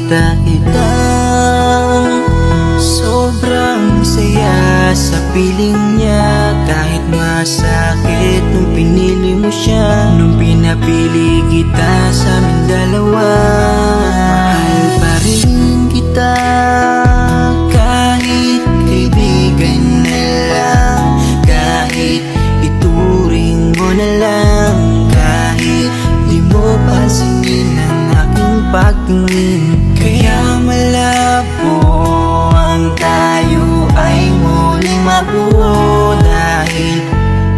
dahil lang sobrang saya sa piling niya. Kahit masakit nung pinili mo siya, nung pinapili kita sa amin dalawa. Mahal pa rin kita kahit kaibigan na lang, kahit ituring mo na lang, kahit di mo pansinin ang aking pagtingin. Kaya malabo ang tayo ay muling mabuo, dahil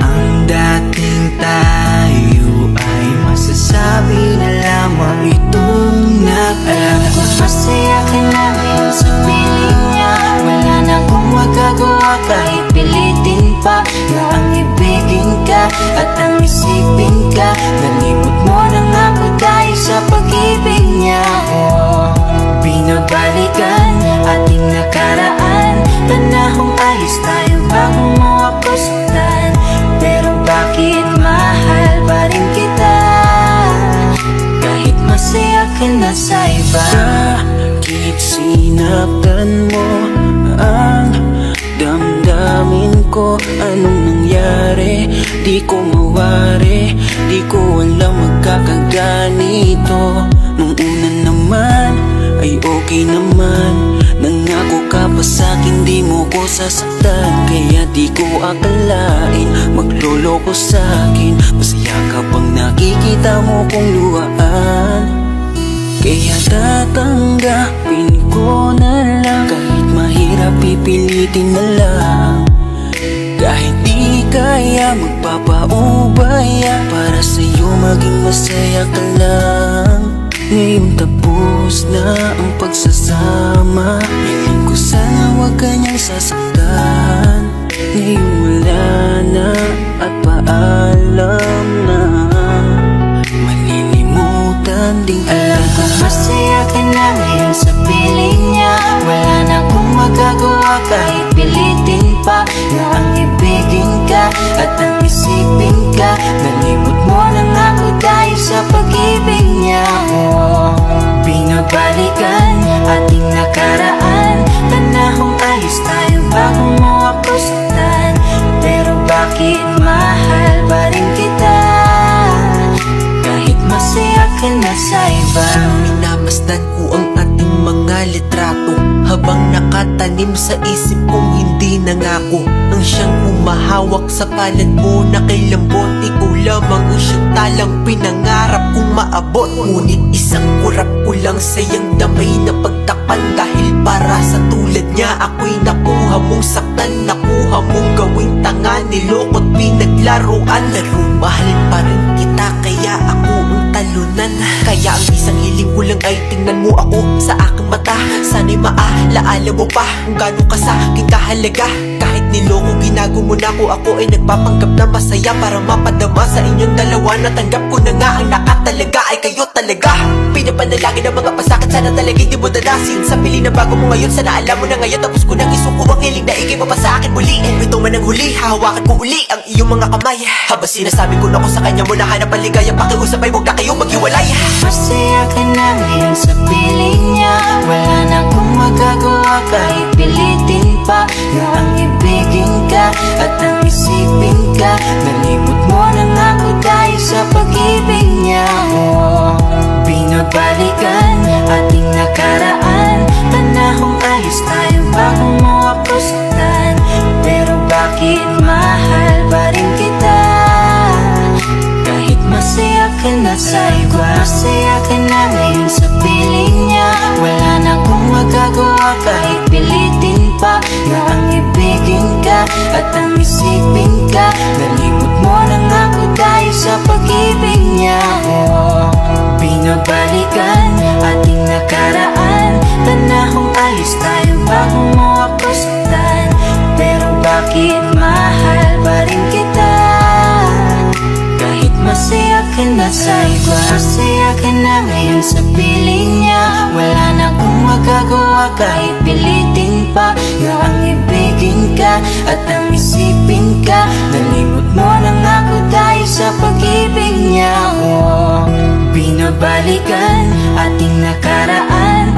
ang dating tayo ay masasabi na lamang itong naglago. Masaya ka na ngayon sa piling niya, wala na akong magagawa kahit pilitin pa na ang ibigin ka at ang isipin ka. Nalimot mo na nga ako dahil sa pag-ibig niya. Binabalikan ating nakaraan, panahong alis tayo bago mo ako saktan. Pero bakit mahal pa rin kita kahit masaya ka na sa iba? Bakit sinaktan mo ang damdamin ko? Anong nangyari? Di ko mawari, di ko alam magkakaganito. Nung una naman ay okay naman, nangako ka pa sa'kin di mo ko sasaktan. Kaya di ko akalain magloloko sa'kin, masaya ka pang nakikita mo kong luhaan. Kaya tatanggapin ko na lang, kahit mahirap pipilitin na lang. Kahit di kaya magpapaubaya, para sa'yo maging masaya ka lang. Ngayon tapos na ang pagsasama, hiling ko sana huwag ka niyang sasaktan. Ngayon wala na at paalam na, malilimutan din kita. Alam ko masaya ka na ngayon sa piling niya, wala na akong magagawa kahit pilitin pa na ang ibigin ka at ang isipin ka. Nalimot mo na nga ako dahil sa pag-ibig niya. Binabalikan ating nakaraan, panahong alis tayo bago mo ako saktan. Pero bakit mahal pa rin kita kahit masaya ka na sa iba? Minamasdan ko ang ating mga litrato, habang nakatanim sa isip kong hindi nangako. Ang siyang humahawak sa palad mo na kay lambot, ikaw lamang ang siyang talang pinangarap kong maabot. Ngunit isang kurap ko lang sayang damay na pagtakpan, dahil para sa tulad niya ako'y nakuha mong saktan, nakuha mong gawing tanga, niloko't pinaglaruan. Pero mahal pa rin kita kaya ako ang talunan. Kaya ang isang hiling ko lang ay tingnan mo ako sa aking mata. Sana'y maalaala mo pa kung gano'n ka sa aking kahalaga. Kahit niloko ginago mo na ako ay nagpapanggap na masaya para mapadama sa inyong dalawa. Natanggap ko na nga ang nakatalaga ay kayo talaga. Pinapanalangin ang mga pasakit, sana talaga hindi mo danasin. Sa pili na bago mo ngayon, sana alam mo na ngayon. Tapos ko nang isuko ang hiling na ikay pa sa akin muli. Ito man ang huli, hahawakan ko uli ang iyong mga kamay. Habang sinasabi ko na ko sa kanya mo na hanap ang ligaya, pakiusap ay huwag na kayong maghiwalay. Masaya ka na ngayon sa piling niya, wala na akong magagawa kahit pilitin pa na ang ibigin ka at ang isipin ka. Nalimot mo na nga ako dahil sa pag-ibig niya. Binabalikan ating nakaraan, panahong alis tayo bago mo ako saktan. Pero bakit mahal pa rin kita kahit masaya ka na sa iba? Masaya ka na ngayon sa piling niya, wala na akong magagawa kahit pilitin pa na ang ibigin ka at ang isipin ka. Nalimot mo na nga ako dahil sa pag-ibig niya. Binabalikan ating nakaraan, panahong alis tayo bago mo ako saktan. Pero bakit mahal pa rin kita kahit masaya ka na sa iba? Masaya ka na ngayon sa piling niya, wala na akong magagawa kahit pilitin pa na ang ibigin ka at ang isipin ka. Nalimot mo na nga ako dahil sa pag-ibig niya. Binabalikan ating nakaraan,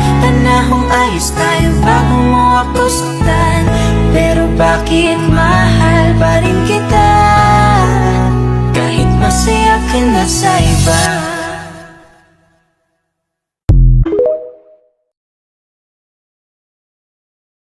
Panahong ayos tayo bago mo ako saktan. Pero bakit mahal pa rin kita? Kahit masaya ka na sa iba.